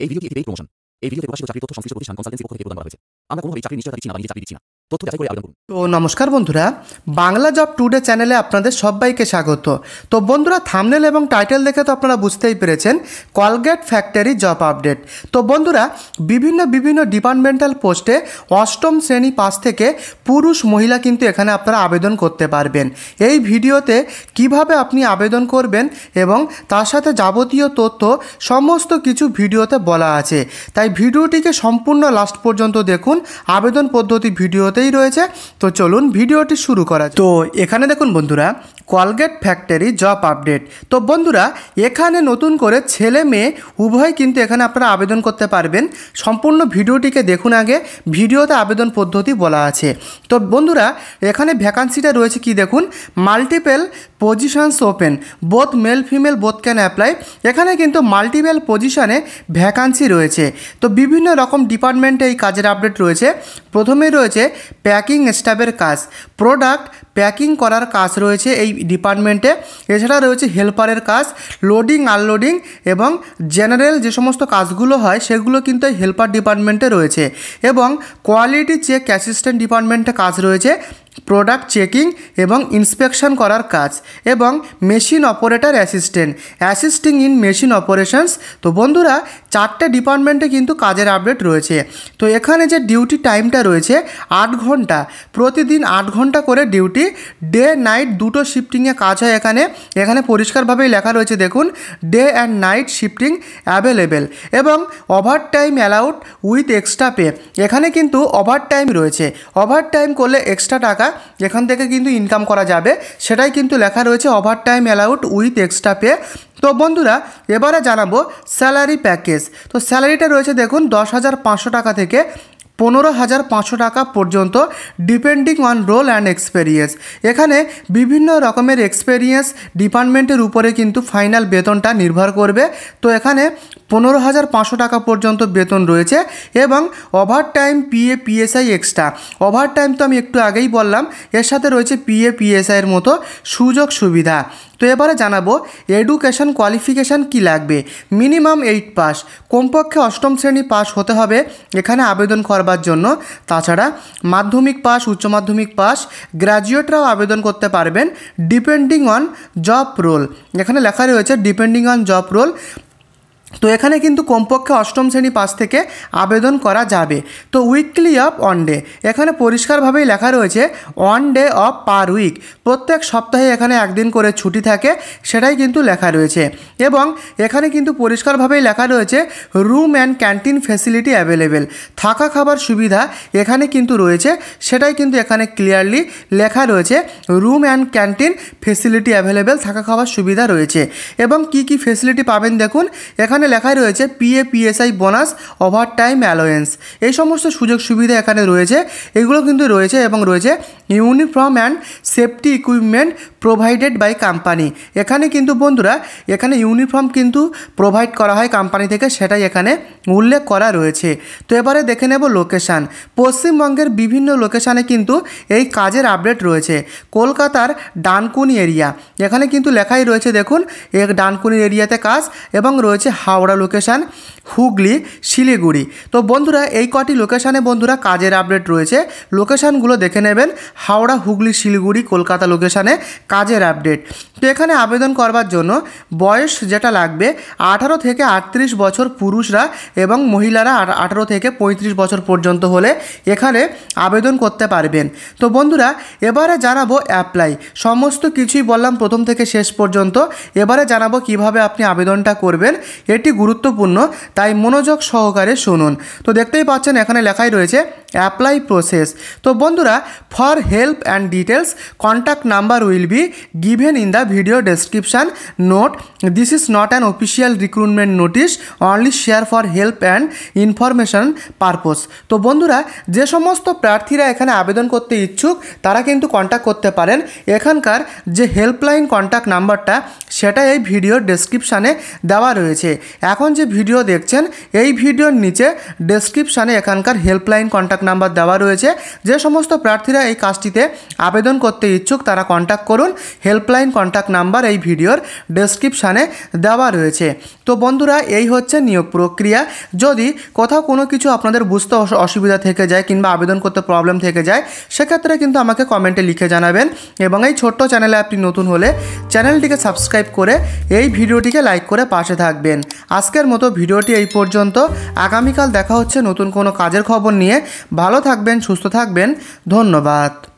এই ভিডিওটি একটি পেইড প্রমোশন। এই ভিডিওতে প্রকাশিত চাকরির তথ্য সংশ্লিষ্ট প্রতিষ্ঠান কনসালটেন্সি পক্ষ থেকে প্রদান করা হয়েছে। আমরা কোনোভাবেই চাকরির নিশ্চয়তা দিচ্ছি না বা নিজে চাকরি দিচ্ছি না। তথ্য যাচাই করে আবেদন করুন। তো নমস্কার বন্ধুরা, বাংলা জব টুডে চ্যানেলে আপনাদের সবাইকে স্বাগত। তো বন্ধুরা, থাম্বনেল এবং টাইটেল দেখে তো আপনারা বুঝতেই পেরেছেন কলগেট ফ্যাক্টরি জব আপডেট। তো বন্ধুরা, বিভিন্ন ডিপার্টমেন্টাল পোস্টে অষ্টম শ্রেণী পাস থেকে পুরুষ মহিলা কিন্তু এখানে আপনারা আবেদন করতে পারবেন। এই ভিডিওতে কিভাবে আপনি আবেদন করবেন এবং তার সাথে যাবতীয় তথ্য সমস্ত কিছু ভিডিওতে বলা আছে, তাই ভিডিওটিকে সম্পূর্ণ লাস্ট পর্যন্ত দেখুন। আবেদন পদ্ধতি ভিডিওতেই রয়েছে। তো চলুন ভিডিওটি শুরু করা যাক। তো এখানে দেখুন বন্ধুরা, কলগেট ফ্যাক্টরি জব আপডেট। তো বন্ধুরা, এখানে নতুন করে ছেলে মেয়ে উভয় কিন্তু এখানে আপনারা আবেদন করতে পারবেন। সম্পূর্ণ ভিডিওটিকে দেখুন, আগে ভিডিওতে আবেদন পদ্ধতি বলা আছে। তো বন্ধুরা, এখানে ভ্যাকান্সিটা রয়েছে কি দেখুন, multiple positions open, both male female both can apply. এখানে কিন্তু মাল্টিপল পজিশনে ভ্যাকান্সি রয়েছে। তো বিভিন্ন রকম ডিপার্টমেন্টে এই কাজের আপডেট রয়েছে। প্রথমেই রয়েছে প্যাকিং স্টাফের কাজ, প্রোডাক্ট প্যাকিং করার কাজ রয়েছে এই ডিপার্টমেন্টে। এছাড়া রয়েছে হেল্পারের কাজ, লোডিং আনলোডিং এবং জেনারেল যে সমস্ত কাজগুলো হয় সেগুলো কিন্তু এই হেল্পার ডিপার্টমেন্টে রয়েছে। এবং কোয়ালিটি চেক অ্যাসিস্ট্যান্ট ডিপার্টমেন্টে কাজ রয়েছে, প্রোডাক্ট চেকিং এবং ইন্সপেকশন করার কাজ, এবং machine operator assistant assisting in machine operations. তো বন্ধুরা, চারটে ডিপার্টমেন্টে কিন্তু কাজের আপডেট রয়েছে। তো এখানে যে ডিউটি টাইমটা রয়েছে 8 ঘন্টা, প্রতিদিন 8 ঘন্টা করে ডিউটি, ডে নাইট দুটো শিফটিংয়ে কাজ হয়। এখানে পরিষ্কারভাবেই লেখা রয়েছে দেখুন, day and night shifting available, এবং over time allowed with extra pay. এখানে কিন্তু ওভার টাইম রয়েছে, ওভার টাইম করলে এক্সট্রা টাকা এখান থেকে কিন্তু ইনকাম করা যাবে, সেটাই কিন্তু লেখা রয়েছে, over time allowed with extra pay. তো বন্ধুরা, এবারে জানাবো স্যালারি প্যাকেজ। তো স্যালারিটা রয়েছে দেখুন 10,500 টাকা থেকে 15,500 টাকা পর্যন্ত, depending on role and experience. এখানে বিভিন্ন রকমের এক্সপেরিয়েন্স ডিপার্টমেন্টের উপরে কিন্তু ফাইনাল বেতনটা নির্ভর করবে। তো এখানে 15,500 টাকা পর্যন্ত বেতন রয়েছে, এবং over time PA PSI extra. Over time তো আমি একটু আগেই বললাম, এর সাথে রয়েছে পিএ পিএসআইয়ের মতো সুযোগ সুবিধা। তো এবারে জানাবো এডুকেশন কোয়ালিফিকেশান কি লাগবে। মিনিমাম 8 পাস, কমপক্ষে অষ্টম শ্রেণী পাস হতে হবে এখানে আবেদন করবার জন্য। তাছাড়া মাধ্যমিক পাস, উচ্চ মাধ্যমিক পাস, গ্র্যাজুয়েটরাও আবেদন করতে পারবেন, ডিপেন্ডিং অন জব রোল। এখানে লেখা রয়েছে ডিপেন্ডিং অন জব রোল। তো এখানে কিন্তু কমপক্ষে অষ্টম শ্রেণী পাস থেকে আবেদন করা যাবে। তো উইকলি অফ ওয়ান ডে, এখানে পরিষ্কারভাবেই লেখা রয়েছে one day off per week, প্রত্যেক সপ্তাহে এখানে একদিন করে ছুটি থাকে, সেটাই কিন্তু লেখা রয়েছে। এবং এখানে কিন্তু পরিষ্কারভাবেই লেখা রয়েছে room and canteen facility available, থাকা খাবার সুবিধা এখানে কিন্তু রয়েছে, সেটাই কিন্তু এখানে ক্লিয়ারলি লেখা রয়েছে, room and canteen facility available, থাকা খাবার সুবিধা রয়েছে। এবং কি কি ফেসিলিটি পাবেন দেখুন, এখানে লেখাই রয়েছে PA PSI bonus, over time allowance, এই সমস্ত সুযোগ সুবিধা এখানে রয়েছে, এগুলো কিন্তু রয়েছে। এবং রয়েছে uniform and safety equipment provided by company. এখানে কিন্তু বন্ধুরা, এখানে ইউনিফর্ম কিন্তু প্রোভাইড করা হয় কোম্পানি থেকে, সেটাই এখানে উল্লেখ করা রয়েছে। তো এবারে দেখে নেব লোকেশান। পশ্চিমবঙ্গের বিভিন্ন লোকেশানে কিন্তু এই কাজের আপডেট রয়েছে। কলকাতার ডানকুনি এরিয়া, এখানে কিন্তু লেখাই রয়েছে দেখুন, এক ডানকুনি এরিয়াতে কাজ। এবং রয়েছে হাওড়া লোকেশান, হুগলি, শিলিগুড়ি। তো বন্ধুরা, এই কটি লোকেশানে বন্ধুরা কাজের আপডেট রয়েছে। লোকেশানগুলো দেখে নেবেন, হাওড়া, হুগলি, শিলিগুড়ি, কলকাতা লোকেশানে কাজের আপডেট। তো এখানে আবেদন করবার জন্য বয়স যেটা লাগবে 18 থেকে 38 বছর পুরুষরা, এবং মহিলারা 18 থেকে 35 বছর পর্যন্ত হলে এখানে আবেদন করতে পারবেন। তো বন্ধুরা, এবারে জানাবো অ্যাপ্লাই। সমস্ত কিছুই বললাম প্রথম থেকে শেষ পর্যন্ত। এবারে জানাবো কিভাবে আপনি আবেদনটা করবেন, এটি গুরুত্বপূর্ণ, তাই মনোযোগ সহকারে শুনুন। তো দেখতেই পাচ্ছেন এখানে লেখাই রয়েছে অ্যাপ্লাই প্রসেস। তো বন্ধুরা, for help and details contact number will be given in the video description. Note, this is not an official recruitment notice, only share for help and information purpose. তো বন্ধুরা, যে সমস্ত প্রার্থীরা এখানে আবেদন করতে ইচ্ছুক তারা কিন্তু কন্ট্যাক্ট করতে পারেন। এখানকার যে হেল্পলাইন কন্ট্যাক্ট নাম্বারটা সেটা এই ভিডিওর ডেসক্রিপশানে দেওয়া রয়েছে। এখন যে ভিডিও দেখছেন এই ভিডিওর নিচে ডেসক্রিপশানে এখানকার হেল্পলাইন কন্ট্যাক্ট নাম্বার দেওয়া রয়েছে। যে সমস্ত প্রার্থীরা এই কাজটিতে আবেদন করতে ইচ্ছুক তারা কন্ট্যাক্ট করুন। হেল্পলাইন কন্ট্যাক্ট কন্ট্যাক্ট নাম্বার এই ভিডিওর ডেসক্রিপশানে দেওয়া রয়েছে। তো বন্ধুরা, এই হচ্ছে নিয়োগ প্রক্রিয়া। যদি কোথাও কোনো কিছু আপনাদের বুঝতে অসুবিধা থেকে যায় কিংবা আবেদন করতে প্রবলেম থেকে যায়, সেক্ষেত্রে কিন্তু আমাকে কমেন্টে লিখে জানাবেন। এবং এই ছোট্ট চ্যানেলে আপনি নতুন হলে চ্যানেলটিকে সাবস্ক্রাইব করে এই ভিডিওটিকে লাইক করে পাশে থাকবেন। আজকের মতো ভিডিওটি এই পর্যন্ত। আগামীকাল দেখা হচ্ছে নতুন কোনো কাজের খবর নিয়ে। ভালো থাকবেন, সুস্থ থাকবেন। ধন্যবাদ।